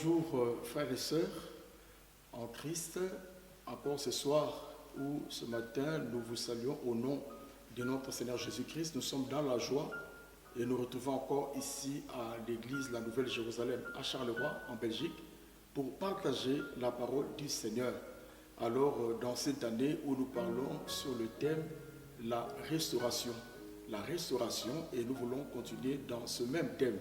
Bonjour frères et sœurs en Christ, encore ce soir ou ce matin, nous vous saluons au nom de notre Seigneur Jésus-Christ. Nous sommes dans la joie et nous retrouvons encore ici à l'église La Nouvelle Jérusalem à Charleroi en Belgique pour partager la parole du Seigneur. Alors dans cette année où nous parlons sur le thème la restauration, et nous voulons continuer dans ce même thème.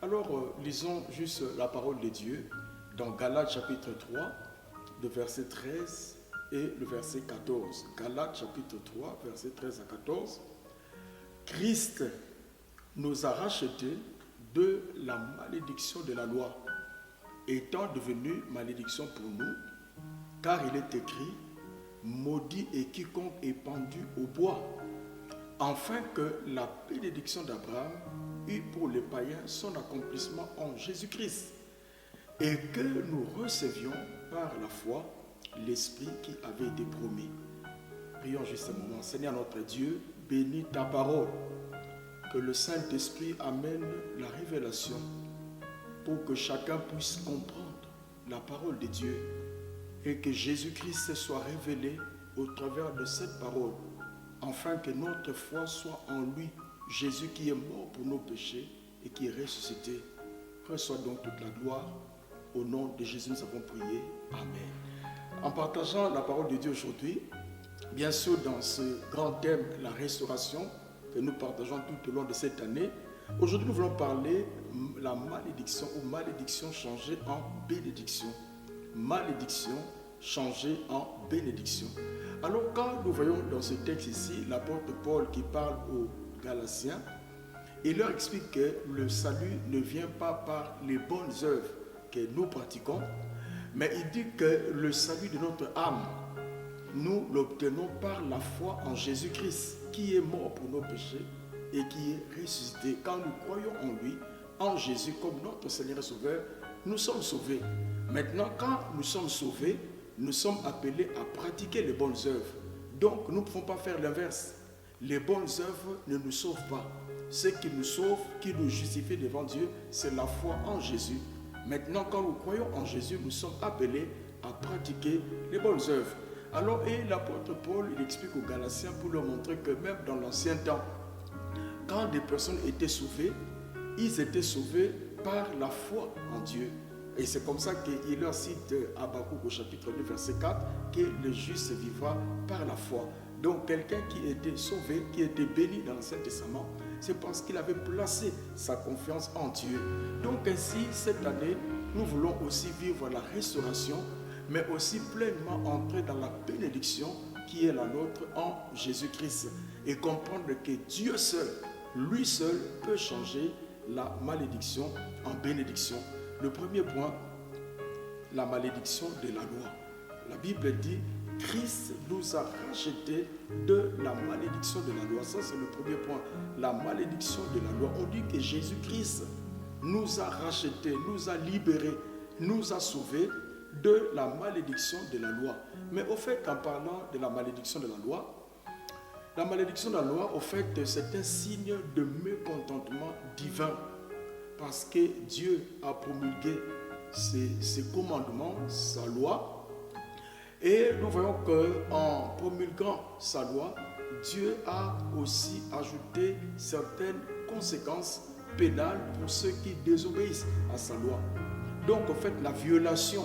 Alors, lisons juste la parole de Dieu dans Galates chapitre 3, le verset 13 et le verset 14. Galates chapitre 3, verset 13 à 14. Christ nous a rachetés de la malédiction de la loi, étant devenu malédiction pour nous, car il est écrit, maudit est quiconque est pendu au bois, afin que la bénédiction d'Abraham eut pour les païens son accomplissement en Jésus-Christ, et que nous recevions par la foi l'Esprit qui avait été promis. Prions juste un moment. Seigneur notre Dieu, bénis ta parole, que le Saint-Esprit amène la révélation pour que chacun puisse comprendre la parole de Dieu et que Jésus-Christ soit révélé au travers de cette parole, afin que notre foi soit en lui, Jésus qui est mort pour nos péchés et qui est ressuscité. Reçois donc toute la gloire. Au nom de Jésus, nous avons prié. Amen. En partageant la parole de Dieu aujourd'hui, bien sûr dans ce grand thème, la restauration, que nous partageons tout au long de cette année, aujourd'hui nous voulons parler de la malédiction ou malédiction changée en bénédiction. Malédiction changée en bénédiction. Alors quand nous voyons dans ce texte ici, l'apôtre Paul qui parle aux Galatiens, il leur explique que le salut ne vient pas par les bonnes œuvres que nous pratiquons, mais il dit que le salut de notre âme, nous l'obtenons par la foi en Jésus-Christ, qui est mort pour nos péchés et qui est ressuscité. Quand nous croyons en lui, en Jésus comme notre Seigneur et Sauveur, nous sommes sauvés. Maintenant, quand nous sommes sauvés, nous sommes appelés à pratiquer les bonnes œuvres. Donc, nous ne pouvons pas faire l'inverse. Les bonnes œuvres ne nous sauvent pas. Ce qui nous sauve, qui nous justifie devant Dieu, c'est la foi en Jésus. Maintenant, quand nous croyons en Jésus, nous sommes appelés à pratiquer les bonnes œuvres. Alors, et l'apôtre Paul, il explique aux Galatiens pour leur montrer que même dans l'ancien temps, quand des personnes étaient sauvées, ils étaient sauvés par la foi en Dieu. Et c'est comme ça qu'il leur cite Habakkuk au chapitre 2, verset 4, que le juste vivra par la foi. Donc quelqu'un qui était sauvé, qui était béni dans l'Ancien Testament, c'est parce qu'il avait placé sa confiance en Dieu. Donc ainsi, cette année, nous voulons aussi vivre la restauration, mais aussi pleinement entrer dans la bénédiction qui est la nôtre en Jésus-Christ. Et comprendre que Dieu seul, lui seul, peut changer la malédiction en bénédiction. Le premier point, la malédiction de la loi. La Bible dit, Christ nous a rachetés de la malédiction de la loi. Ça, c'est le premier point, la malédiction de la loi. On dit que Jésus-Christ nous a rachetés, nous a libérés, nous a sauvés de la malédiction de la loi. Mais au fait, en parlant de la malédiction de la malédiction de la loi, au fait, c'est un signe de mécontentement divin. Parce que Dieu a promulgué ses commandements, sa loi. Et nous voyons qu'en promulguant sa loi, Dieu a aussi ajouté certaines conséquences pénales pour ceux qui désobéissent à sa loi. Donc en fait, la violation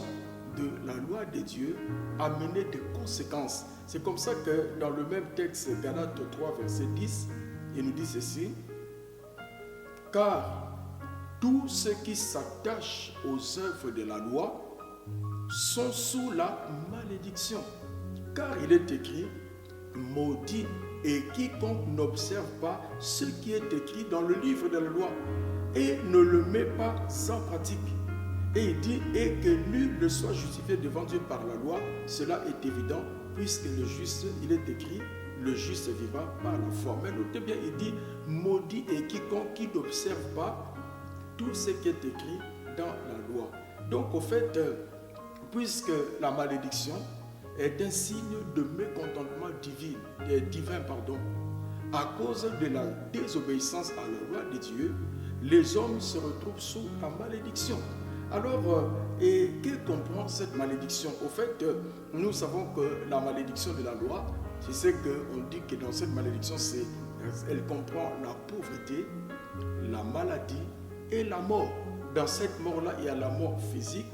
de la loi de Dieu a mené des conséquences. C'est comme ça que dans le même texte, Galates 3, verset 10, il nous dit ceci, car tous ceux qui s'attachent aux œuvres de la loi sont sous la malédiction. Car il est écrit, maudit est quiconque n'observe pas ce qui est écrit dans le livre de la loi et ne le met pas en pratique. Et il dit, et que nul ne soit justifié devant Dieu par la loi, cela est évident, puisque le juste, il est écrit, le juste vivra par la foi. Mais notez bien, il dit, maudit est quiconque qui n'observe pas tout ce qui est écrit dans la loi. Donc, au fait, puisque la malédiction est un signe de mécontentement divin, à cause de la désobéissance à la loi de Dieu, les hommes se retrouvent sous la malédiction. Alors, et que comprend cette malédiction? Au fait, nous savons que la malédiction de la loi, c'est ce qu'on dit que dans cette malédiction, elle comprend la pauvreté, la maladie et la mort. Dans cette mort-là, il y a la mort physique,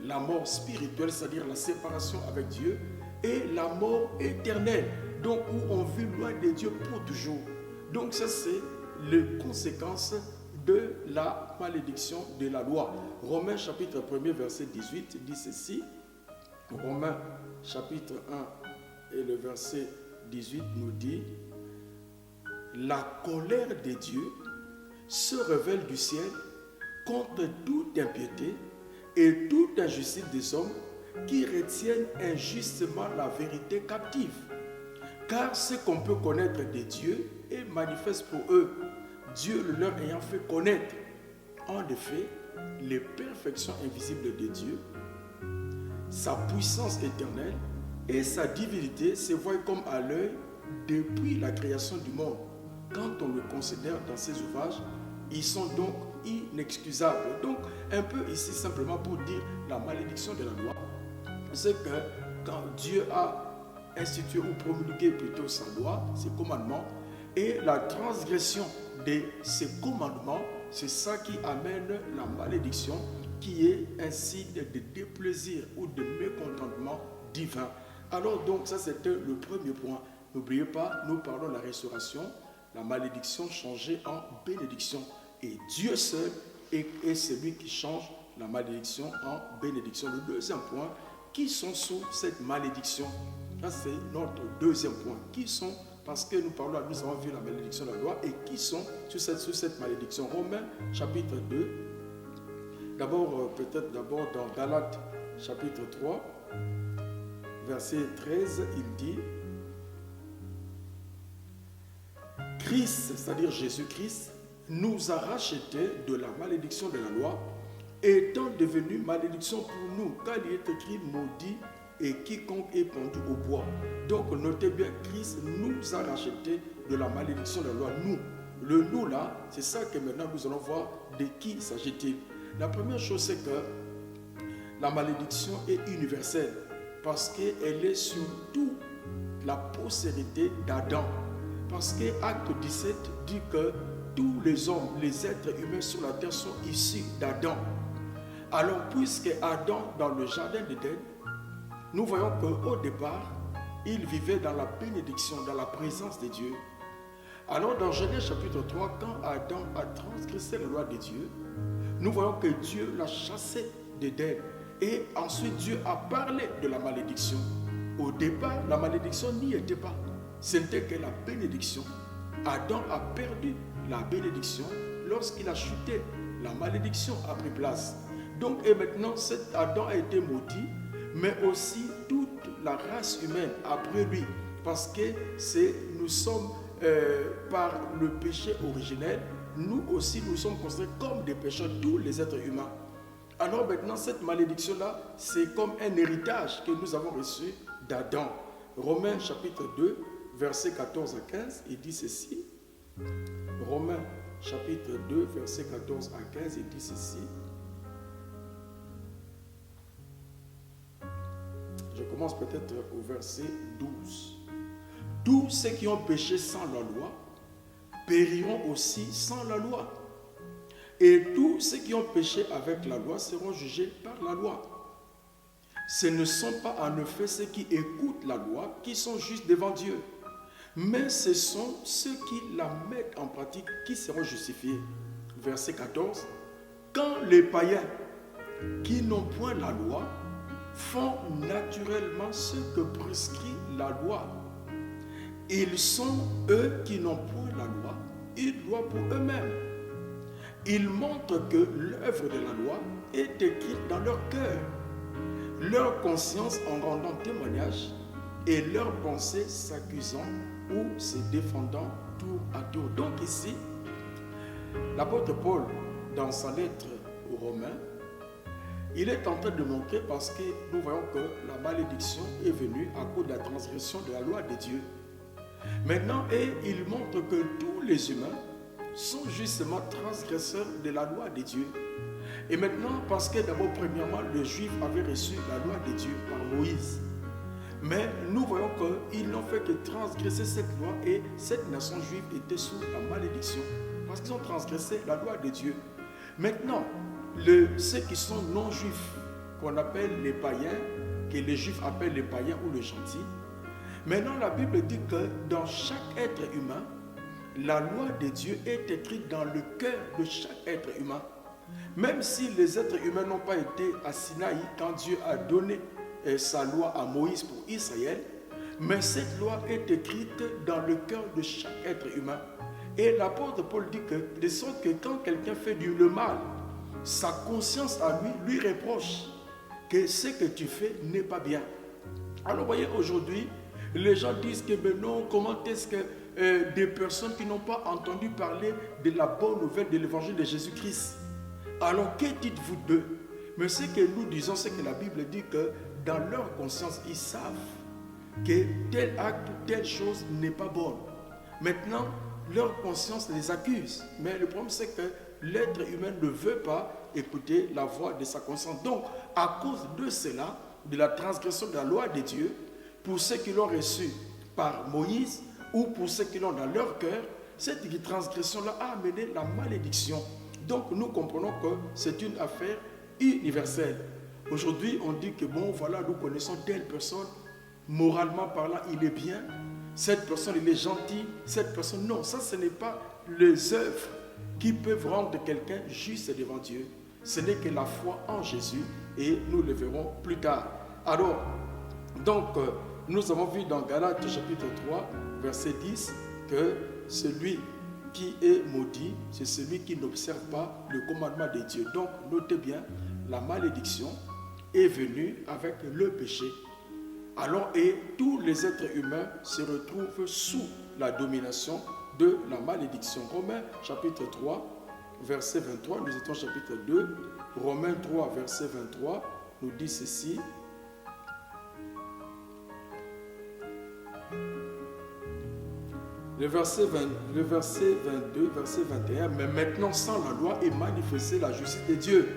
la mort spirituelle, c'est-à-dire la séparation avec Dieu, et la mort éternelle, donc où on vit loin de Dieu pour toujours. Donc ça, c'est les conséquences de la malédiction de la loi. Romains chapitre 1 verset 18 dit ceci. Romains chapitre 1 et le verset 18 nous dit: la colère de Dieu se révèle du ciel contre toute impiété et toute injustice des hommes qui retiennent injustement la vérité captive. Car ce qu'on peut connaître de Dieu est manifeste pour eux, Dieu le leur ayant fait connaître. En effet, les perfections invisibles de Dieu, sa puissance éternelle et sa divinité se voient comme à l'œil depuis la création du monde. Quand on le considère dans ses ouvrages, ils sont donc inexcusables. Donc, un peu ici simplement pour dire la malédiction de la loi, c'est que quand Dieu a institué ou promulgué plutôt sa loi, ses commandements, et la transgression de ces commandements, c'est ça qui amène la malédiction, qui est ainsi de déplaisir ou de mécontentement divin. Alors donc ça c'était le premier point. N'oubliez pas, nous parlons de la restauration, la malédiction changée en bénédiction. Et Dieu seul est celui qui change la malédiction en bénédiction. Le deuxième point, qui sont sous cette malédiction? Ça c'est notre deuxième point. Qui sont, parce que nous avons vu la malédiction de la loi, et qui sont sous cette malédiction? Romains chapitre 2, peut-être d'abord dans Galates chapitre 3, verset 13, il dit: Christ, c'est-à-dire Jésus-Christ, nous a rachetés de la malédiction de la loi, étant devenu malédiction pour nous, car il est écrit: maudit et quiconque est pendu au bois. Donc notez bien, Christ nous a rachetés de la malédiction de la loi. Nous, le nous là, c'est ça que maintenant nous allons voir de qui s'agit-il. La première chose, c'est que la malédiction est universelle parce qu'elle est sur toute la postérité d'Adam. Parce que Acte 17 dit que tous les hommes, les êtres humains sur la terre sont issus d'Adam. Alors, puisque Adam, dans le jardin d'Éden, nous voyons qu'au départ, il vivait dans la bénédiction, dans la présence de Dieu. Alors, dans Genèse chapitre 3, quand Adam a transgressé la loi de Dieu, nous voyons que Dieu l'a chassé d'Éden. Et ensuite, Dieu a parlé de la malédiction. Au départ, la malédiction n'y était pas. Ce n'était que la bénédiction. Adam a perdu la bénédiction lorsqu'il a chuté. La malédiction a pris place. Donc, et maintenant, cet Adam a été maudit, mais aussi toute la race humaine après lui. Parce que nous sommes, par le péché originel, nous aussi, nous sommes considérés comme des pécheurs, tous les êtres humains. Alors maintenant, cette malédiction-là, c'est comme un héritage que nous avons reçu d'Adam. Romains chapitre 2, versets 14 à 15, il dit ceci. Romains chapitre 2, versets 14 à 15, il dit ceci. Je commence peut-être au verset 12. Tous ceux qui ont péché sans la loi périront aussi sans la loi. Et tous ceux qui ont péché avec la loi seront jugés par la loi. Ce ne sont pas en effet ceux qui écoutent la loi qui sont justes devant Dieu, mais ce sont ceux qui la mettent en pratique qui seront justifiés. Verset 14. Quand les païens qui n'ont point la loi font naturellement ce que prescrit la loi, ils sont eux qui n'ont point la loi, une loi pour eux-mêmes. Ils montrent que l'œuvre de la loi est écrite dans leur cœur, leur conscience en rendant témoignage et leur pensée s'accusant ou se défendant tour à tour. Donc ici, l'apôtre Paul, dans sa lettre aux Romains, il est en train de montrer, parce que nous voyons que la malédiction est venue à cause de la transgression de la loi de Dieu. Maintenant, et il montre que tous les humains sont justement transgresseurs de la loi de Dieu. Et maintenant, parce que d'abord, premièrement, les Juifs avaient reçu la loi de Dieu par Moïse. Mais nous voyons qu'ils n'ont fait que transgresser cette loi et cette nation juive était sous la malédiction. Parce qu'ils ont transgressé la loi de Dieu. Maintenant, ceux qui sont non-juifs, qu'on appelle les païens, que les juifs appellent les païens ou les gentils, maintenant la Bible dit que dans chaque être humain, la loi de Dieu est écrite dans le cœur de chaque être humain. Même si les êtres humains n'ont pas été à Sinaï quand Dieu a donné sa loi à Moïse pour Israël, mais cette loi est écrite dans le cœur de chaque être humain. Et l'apôtre Paul dit que de sorte que quand quelqu'un fait le mal, sa conscience à lui reproche que ce que tu fais n'est pas bien. Alors voyez, aujourd'hui, les gens disent que ben non, comment est-ce que des personnes qui n'ont pas entendu parler de la bonne nouvelle de l'évangile de Jésus-Christ, alors que dites-vous d'eux? Mais ce que nous disons, c'est que la Bible dit que dans leur conscience, ils savent que tel acte ou telle chose n'est pas bonne. Maintenant, leur conscience les accuse. Mais le problème, c'est que l'être humain ne veut pas écouter la voix de sa conscience. Donc, à cause de cela, de la transgression de la loi de Dieu, pour ceux qui l'ont reçu par Moïse ou pour ceux qui l'ont dans leur cœur, cette transgression-là a amené la malédiction. Donc, nous comprenons que c'est une affaire universelle. Aujourd'hui, on dit que bon, voilà, nous connaissons telle personne, moralement parlant, il est bien. Cette personne, il est gentil. Cette personne, non, ça, ce n'est pas les œuvres qui peuvent rendre quelqu'un juste devant Dieu. Ce n'est que la foi en Jésus et nous le verrons plus tard. Alors, donc, nous avons vu dans Galates chapitre 3, verset 10, que celui qui est maudit, c'est celui qui n'observe pas le commandement de Dieu. Donc, notez bien, la malédiction est venue avec le péché. Alors, et tous les êtres humains se retrouvent sous la domination de la malédiction. Romains chapitre 3, verset 23, nous étions chapitre 2, Romains 3, verset 23, nous dit ceci. Le verset 22, verset 21, mais maintenant sans la loi est manifestée la justice de Dieu,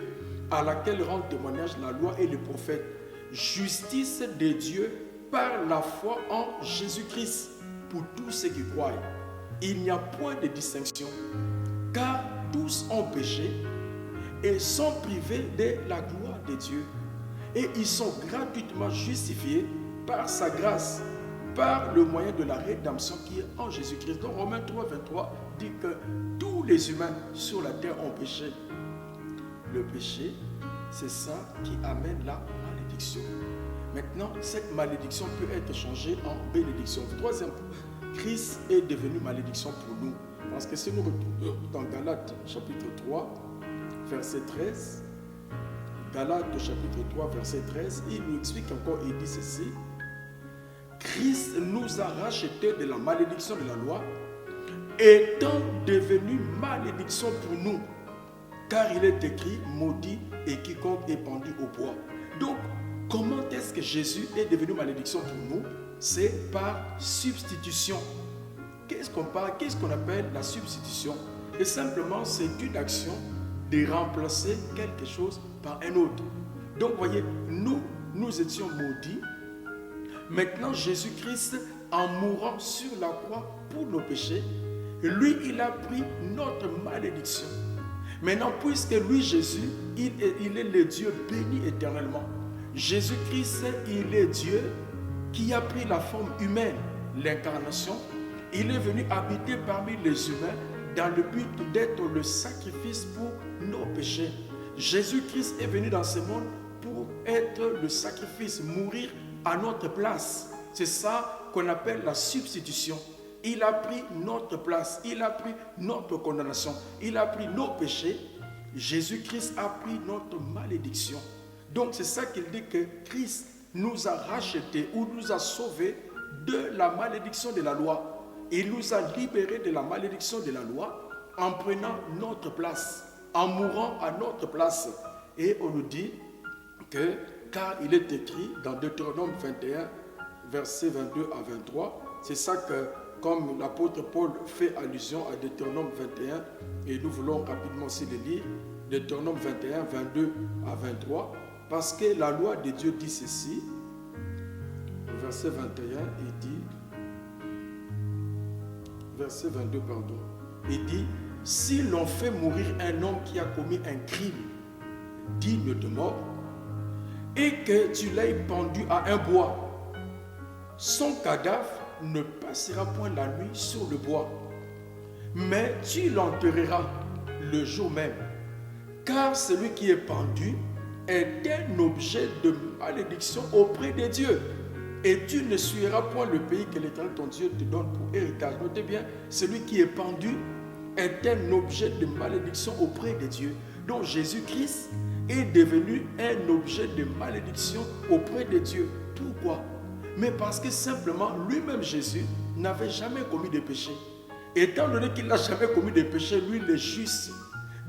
à laquelle rendent témoignage la loi et les prophètes. Justice de Dieu par la foi en Jésus-Christ pour tous ceux qui croient. Il n'y a point de distinction, car tous ont péché et sont privés de la gloire de Dieu. Et ils sont gratuitement justifiés par sa grâce, par le moyen de la rédemption qui est en Jésus-Christ. Donc Romains 3, 23 dit que tous les humains sur la terre ont péché. Le péché, c'est ça qui amène la malédiction. Maintenant, cette malédiction peut être changée en bénédiction. Troisième point, Christ est devenu malédiction pour nous. Parce que si nous retournons dans Galates chapitre 3, verset 13, Galates chapitre 3, verset 13, il nous explique encore, il dit ceci. Christ nous a rachetés de la malédiction de la loi, étant devenu malédiction pour nous. Car il est écrit, maudit et quiconque est pendu au bois. Donc, comment est-ce que Jésus est devenu malédiction pour nous? C'est par substitution. Qu'est-ce qu'on appelle la substitution? Et simplement, c'est une action de remplacer quelque chose par un autre. Donc, voyez, nous étions maudits. Maintenant, Jésus-Christ, en mourant sur la croix pour nos péchés, lui, il a pris notre malédiction. Maintenant, puisque lui, Jésus, il est le Dieu béni éternellement. Jésus-Christ, il est Dieu qui a pris la forme humaine, l'incarnation. Il est venu habiter parmi les humains dans le but d'être le sacrifice pour nos péchés. Jésus-Christ est venu dans ce monde pour être le sacrifice, mourir à notre place. C'est ça qu'on appelle la substitution. Il a pris notre place, il a pris notre condamnation, il a pris nos péchés. Jésus-Christ a pris notre malédiction. Donc c'est ça qu'il dit que Christ nous a rachetés ou nous a sauvés de la malédiction de la loi. Il nous a libérés de la malédiction de la loi en prenant notre place, en mourant à notre place. Et on nous dit que, car il est écrit dans Deutéronome 21, versets 22 à 23, c'est ça que, comme l'apôtre Paul fait allusion à Deutéronome 21, et nous voulons rapidement aussi le lire, Deutéronome 21, 22 à 23, parce que la loi de Dieu dit ceci, au verset 21, il dit, verset 22, pardon, il dit, si l'on fait mourir un homme qui a commis un crime digne de mort, et que tu l'aies pendu à un bois, son cadavre ne passera point la nuit sur le bois, mais tu l'enterreras le jour même, car celui qui est pendu est un objet de malédiction auprès de Dieu, et tu ne suivras point le pays que l'Éternel ton Dieu te donne pour héritage. Notez bien, celui qui est pendu est un objet de malédiction auprès de Dieu. Donc Jésus-Christ est devenu un objet de malédiction auprès de Dieu. Pourquoi? Mais parce que simplement, lui-même Jésus n'avait jamais commis de péché. Étant donné qu'il n'a jamais commis de péché, lui, il est juste.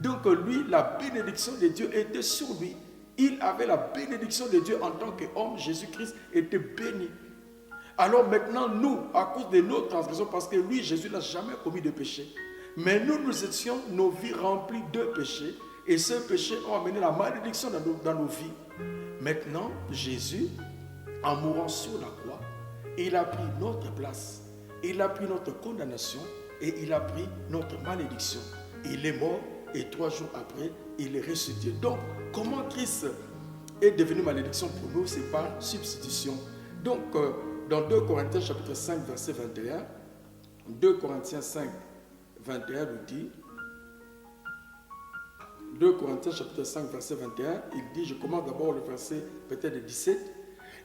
Donc lui, la bénédiction de Dieu était sur lui. Il avait la bénédiction de Dieu en tant qu'homme. Jésus-Christ était béni. Alors maintenant, nous, à cause de nos transgressions, parce que lui, Jésus n'a jamais commis de péché, mais nous étions nos vies remplies de péchés, et ces péchés ont amené la malédiction dans nos vies. Maintenant, Jésus, en mourant sur la croix, il a pris notre place, il a pris notre condamnation, et il a pris notre malédiction. Il est mort, et 3 jours après, il est ressuscité. Donc, comment Christ est devenu malédiction pour nous? C'est par substitution. Donc, dans 2 Corinthiens chapitre 5, verset 21, 2 Corinthiens 5, 21 nous dit, 2 Corinthiens chapitre 5, verset 21, il dit, je commence d'abord le verset peut-être 17,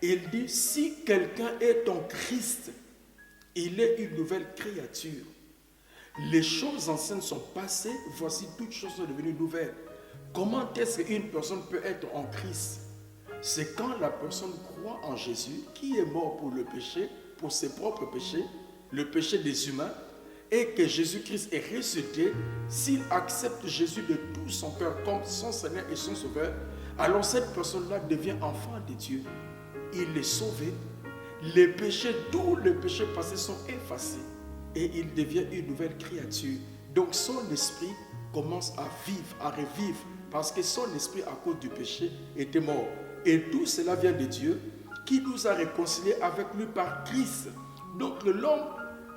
il dit, si quelqu'un est en Christ, il est une nouvelle créature. Les choses anciennes sont passées, voici toutes choses sont devenues nouvelles. Comment est-ce qu'une personne peut être en Christ? C'est quand la personne croit en Jésus, qui est mort pour le péché, pour ses propres péchés, le péché des humains, et que Jésus-Christ est ressuscité. S'il accepte Jésus de tout son cœur comme son Seigneur et son Sauveur, alors cette personne-là devient enfant de Dieu. Il est sauvé. Les péchés, tous les péchés passés sont effacés. Et il devient une nouvelle créature. Donc son esprit commence à vivre, à revivre, parce que son esprit, à cause du péché, était mort. Et tout cela vient de Dieu, qui nous a réconciliés avec lui par Christ. Donc l'homme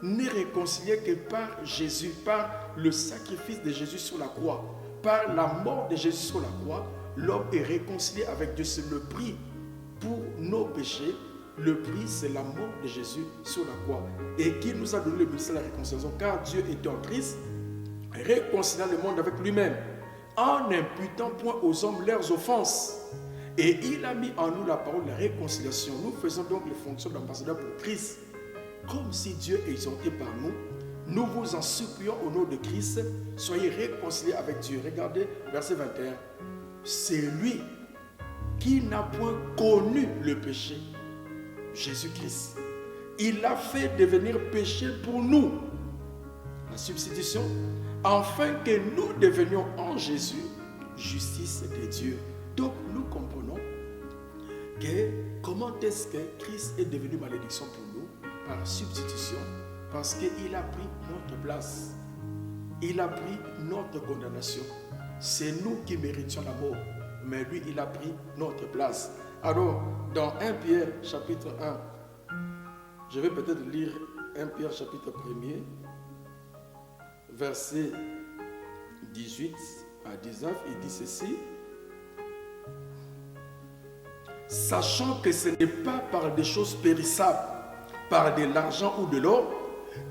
n'est réconcilié que par Jésus, par le sacrifice de Jésus sur la croix. Par la mort de Jésus sur la croix, l'homme est réconcilié avec Dieu. C'est le prix pour nos péchés. Le prix, c'est la mort de Jésus sur la croix. Et qui nous a donné le ministère de la réconciliation, car Dieu était en Christ, réconciliant le monde avec lui-même, en n'imputant point aux hommes leurs offenses. Et il a mis en nous la parole de la réconciliation. Nous faisons donc les fonctions d'ambassadeurs pour Christ. Comme si Dieu est exalté par nous, nous vous en supplions au nom de Christ, soyez réconciliés avec Dieu. Regardez verset 21. C'est lui qui n'a point connu le péché, Jésus-Christ. Il l'a fait devenir péché pour nous. La substitution, afin que nous devenions en Jésus justice de Dieu. Donc nous comprenons que comment est-ce que Christ est devenu malédiction pour nous? Par substitution, parce qu'il a pris notre place. Il a pris notre condamnation. C'est nous qui méritions la mort, mais lui, il a pris notre place. Alors, dans 1 Pierre chapitre 1, je vais peut-être lire 1 Pierre chapitre 1er, verset 18 à 19, il dit ceci. Sachant que ce n'est pas par des choses périssables, par de l'argent ou de l'or,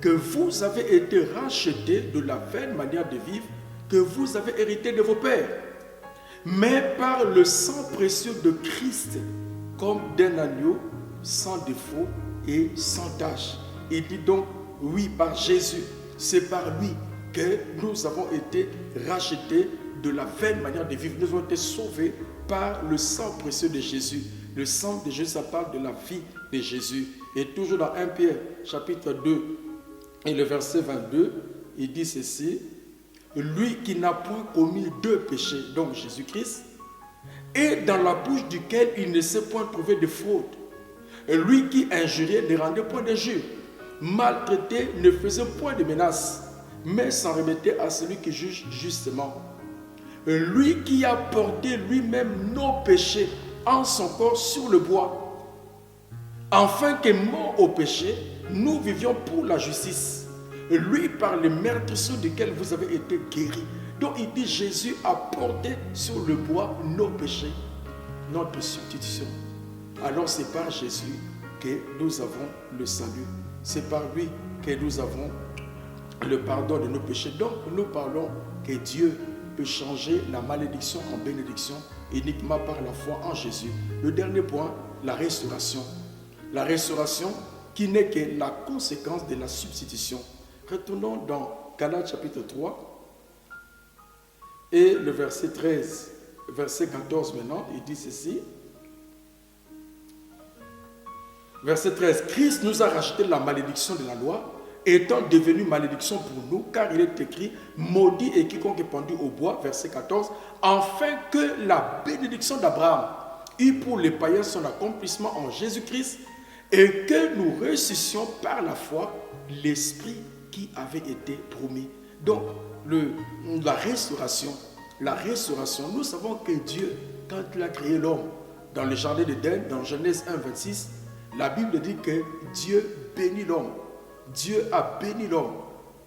que vous avez été rachetés de la vaine manière de vivre que vous avez hérité de vos pères, mais par le sang précieux de Christ, comme d'un agneau sans défaut et sans tache. Il dit donc, oui, par Jésus, c'est par lui que nous avons été rachetés de la vaine manière de vivre. Nous avons été sauvés par le sang précieux de Jésus. Le sang de Jésus, ça parle de la vie de Jésus. Et toujours dans 1 Pierre, chapitre 2, et le verset 22, il dit ceci. Lui qui n'a point commis de péché, donc Jésus-Christ, et dans la bouche duquel il ne s'est point trouvé de fraude. Et lui qui injuriait ne rendait point d'injure, maltraité ne faisait point de menaces, mais s'en remettait à celui qui juge justement. Lui qui a porté lui-même nos péchés en son corps sur le bois, afin que mort au péché, nous vivions pour la justice. Lui par les meurtrissures desquels vous avez été guéris. Donc il dit Jésus a porté sur le bois nos péchés, notre substitution. Alors c'est par Jésus que nous avons le salut. C'est par lui que nous avons le pardon de nos péchés. Donc nous parlons que Dieu peut changer la malédiction en bénédiction uniquement par la foi en Jésus. Le dernier point, la restauration. La restauration qui n'est que la conséquence de la substitution. Retournons dans Galates chapitre 3 et le verset 13, verset 14 maintenant, il dit ceci. Verset 13, Christ nous a racheté la malédiction de la loi, étant devenu malédiction pour nous, car il est écrit, maudit est quiconque est pendu au bois, verset 14, afin que la bénédiction d'Abraham eût pour les païens son accomplissement en Jésus-Christ, et que nous ressuscitions par la foi l'Esprit qui avait été promis. Donc, la restauration, nous savons que Dieu, quand il a créé l'homme, dans le jardin d'Éden, dans Genèse 1, 26, la Bible dit que Dieu bénit l'homme. Dieu a béni l'homme.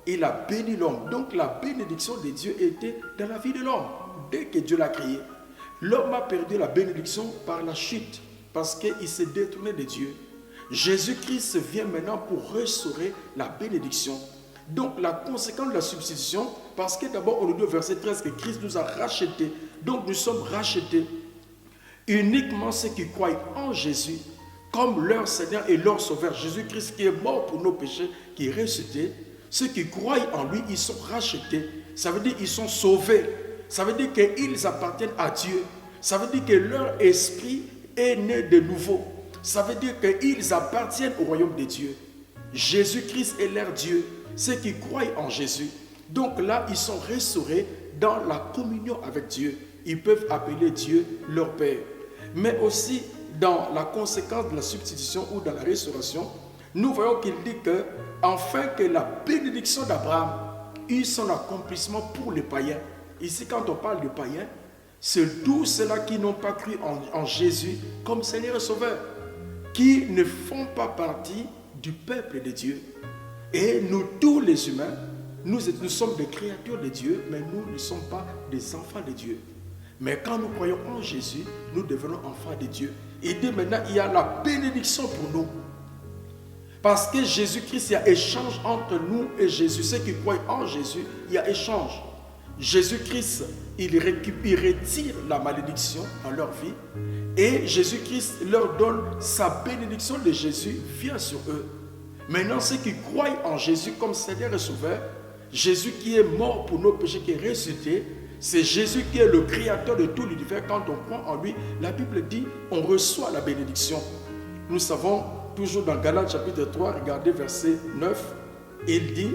Il a béni l'homme. Donc la bénédiction de Dieu était dans la vie de l'homme. Dès que Dieu l'a créé, l'homme a perdu la bénédiction par la chute, parce qu'il s'est détourné de Dieu. Jésus-Christ vient maintenant pour restaurer la bénédiction. Donc la conséquence de la substitution, parce que d'abord on nous dit au verset 13 que Christ nous a rachetés. Donc nous sommes rachetés. Uniquement ceux qui croient en Jésus comme leur Seigneur et leur Sauveur, Jésus-Christ qui est mort pour nos péchés, qui est ressuscité. Ceux qui croient en lui, ils sont rachetés. Ça veut dire qu'ils sont sauvés. Ça veut dire qu'ils appartiennent à Dieu. Ça veut dire que leur esprit est né de nouveau. Ça veut dire qu'ils appartiennent au royaume de Dieu. Jésus-Christ est leur Dieu. Ceux qui croient en Jésus. Donc là, ils sont restaurés dans la communion avec Dieu. Ils peuvent appeler Dieu leur Père. Mais aussi, dans la conséquence de la substitution ou dans la restauration, nous voyons qu'il dit que, afin que la bénédiction d'Abraham eut son accomplissement pour les païens. Ici, quand on parle de païens, c'est tous ceux-là qui n'ont pas cru en Jésus comme Seigneur et Sauveur, qui ne font pas partie du peuple de Dieu. Et nous, tous les humains, nous sommes des créatures de Dieu, mais nous ne sommes pas des enfants de Dieu. Mais quand nous croyons en Jésus, nous devenons enfants de Dieu. Et dit maintenant, il y a la bénédiction pour nous. Parce que Jésus-Christ, il y a échange entre nous et Jésus. Ceux qui croient en Jésus, il y a échange. Jésus-Christ, il retire la malédiction dans leur vie. Et Jésus-Christ leur donne sa bénédiction de Jésus, vient sur eux. Maintenant, ceux qui croient en Jésus comme Seigneur et Sauveur, Jésus qui est mort pour nos péchés, qui est ressuscité, c'est Jésus qui est le créateur de tout l'univers. Quand on croit en lui, la Bible dit, on reçoit la bénédiction. Nous savons, toujours dans Galates chapitre 3, regardez verset 9, il dit,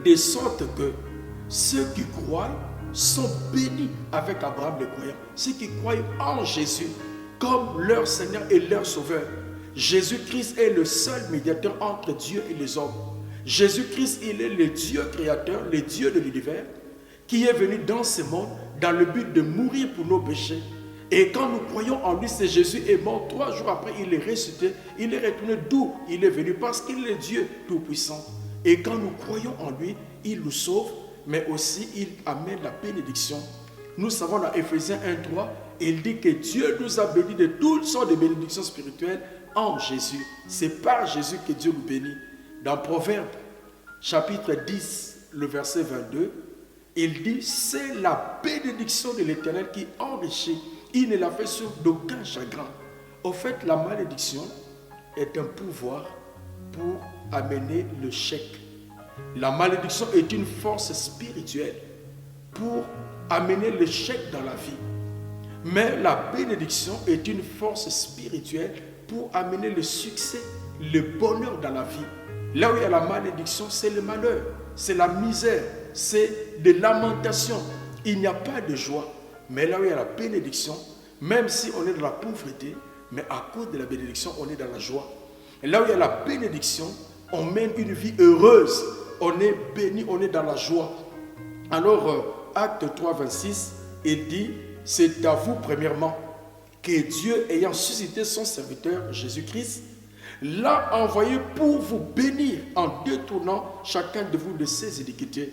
de sorte que ceux qui croient sont bénis avec Abraham le croyant. Ceux qui croient en Jésus comme leur Seigneur et leur Sauveur. Jésus-Christ est le seul médiateur entre Dieu et les hommes. Jésus-Christ, il est le Dieu créateur, le Dieu de l'univers, qui est venu dans ce monde dans le but de mourir pour nos péchés. Et quand nous croyons en lui, c'est Jésus est mort. 3 jours après, il est ressuscité. Il est retourné d'où il est venu, parce qu'il est Dieu Tout-Puissant. Et quand nous croyons en lui, il nous sauve, mais aussi il amène la bénédiction. Nous savons dans Éphésiens 1:3, il dit que Dieu nous a bénis de toutes sortes de bénédictions spirituelles en Jésus. C'est par Jésus que Dieu nous bénit. Dans Proverbes, chapitre 10, le verset 22, il dit, c'est la bénédiction de l'Éternel qui enrichit. Il ne l'a fait sur d'aucun chagrin. Au fait, la malédiction est un pouvoir pour amener le chèque. La malédiction est une force spirituelle pour amener le chèque dans la vie. Mais la bénédiction est une force spirituelle pour amener le succès, le bonheur dans la vie. Là où il y a la malédiction, c'est le malheur, c'est la misère, c'est de lamentation. Il n'y a pas de joie. Mais là où il y a la bénédiction, même si on est dans la pauvreté, mais à cause de la bénédiction, on est dans la joie. Et là où il y a la bénédiction, on mène une vie heureuse. On est béni, on est dans la joie. Alors, Acte 3, 26, il dit, c'est à vous premièrement que Dieu, ayant suscité son serviteur Jésus-Christ, l'a envoyé pour vous bénir en détournant chacun de vous de ses iniquités.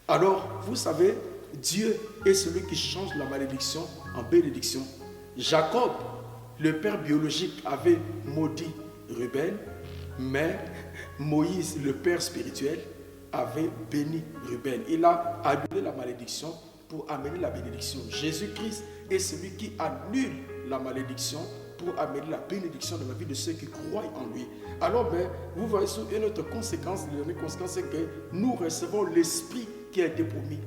Alors, vous savez, Dieu est celui qui change la malédiction en bénédiction. Jacob, le père biologique, avait maudit Ruben, mais Moïse, le père spirituel, avait béni Ruben. Il a annulé la malédiction pour amener la bénédiction. Jésus-Christ est celui qui annule la malédiction pour amener la bénédiction dans la vie de ceux qui croient en lui. Alors, vous voyez, une autre conséquence, la dernière conséquence, c'est que nous recevons l'Esprit qui a été promis.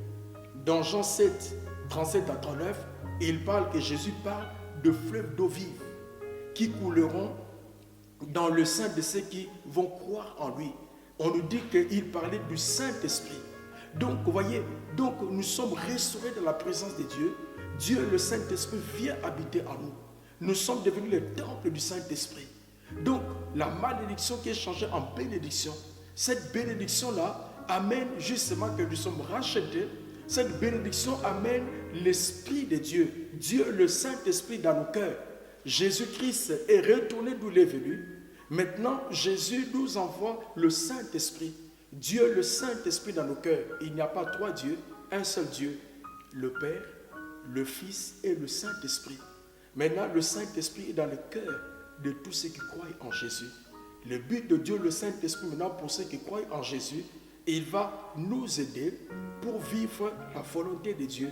Dans Jean 7, 37 à 39, il parle que Jésus parle de fleuves d'eau vive qui couleront dans le sein de ceux qui vont croire en lui. On nous dit qu'il parlait du Saint-Esprit. Donc, vous voyez, donc nous sommes restaurés dans la présence de Dieu. Dieu, le Saint-Esprit, vient habiter en nous. Nous sommes devenus le temple du Saint-Esprit. Donc, la malédiction qui est changée en bénédiction, cette bénédiction-là amène justement que nous sommes rachetés. Cette bénédiction amène l'Esprit de Dieu, Dieu, le Saint-Esprit dans nos cœurs. Jésus-Christ est retourné d'où il est venu. Maintenant, Jésus nous envoie le Saint-Esprit. Dieu, le Saint-Esprit dans nos cœurs. Il n'y a pas trois dieux, un seul Dieu, le Père, le Fils et le Saint-Esprit. Maintenant, le Saint-Esprit est dans le cœur de tous ceux qui croient en Jésus. Le but de Dieu, le Saint-Esprit, maintenant, pour ceux qui croient en Jésus, il va nous aider pour vivre la volonté de Dieu.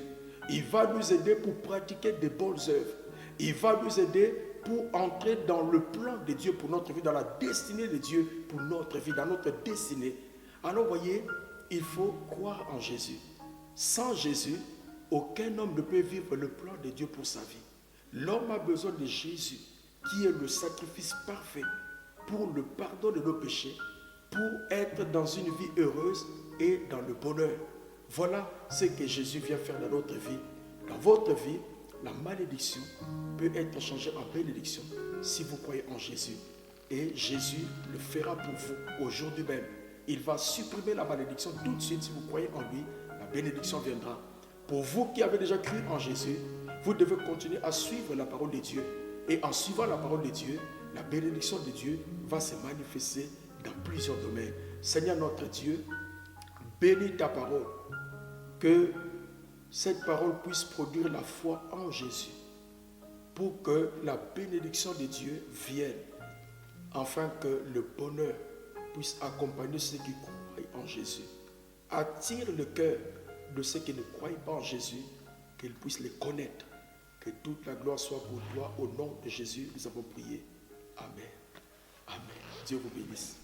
Il va nous aider pour pratiquer de bonnes œuvres. Il va nous aider pour entrer dans le plan de Dieu pour notre vie, dans la destinée de Dieu pour notre vie, dans notre destinée. Alors, voyez, il faut croire en Jésus. Sans Jésus, aucun homme ne peut vivre le plan de Dieu pour sa vie. L'homme a besoin de Jésus, qui est le sacrifice parfait pour le pardon de nos péchés, pour être dans une vie heureuse et dans le bonheur. Voilà ce que Jésus vient faire dans notre vie. Dans votre vie, la malédiction peut être changée en bénédiction si vous croyez en Jésus. Et Jésus le fera pour vous aujourd'hui même. Il va supprimer la malédiction tout de suite si vous croyez en lui. La bénédiction viendra. Pour vous qui avez déjà cru en Jésus, vous devez continuer à suivre la parole de Dieu. Et en suivant la parole de Dieu, la bénédiction de Dieu va se manifester dans plusieurs domaines. Seigneur notre Dieu, bénis ta parole. Que cette parole puisse produire la foi en Jésus. Pour que la bénédiction de Dieu vienne. Afin que le bonheur puisse accompagner ceux qui croient en Jésus. Attire le cœur de ceux qui ne croient pas en Jésus, qu'ils puissent les connaître. Que toute la gloire soit pour toi. Au nom de Jésus, nous avons prié. Amen. Amen. Dieu vous bénisse.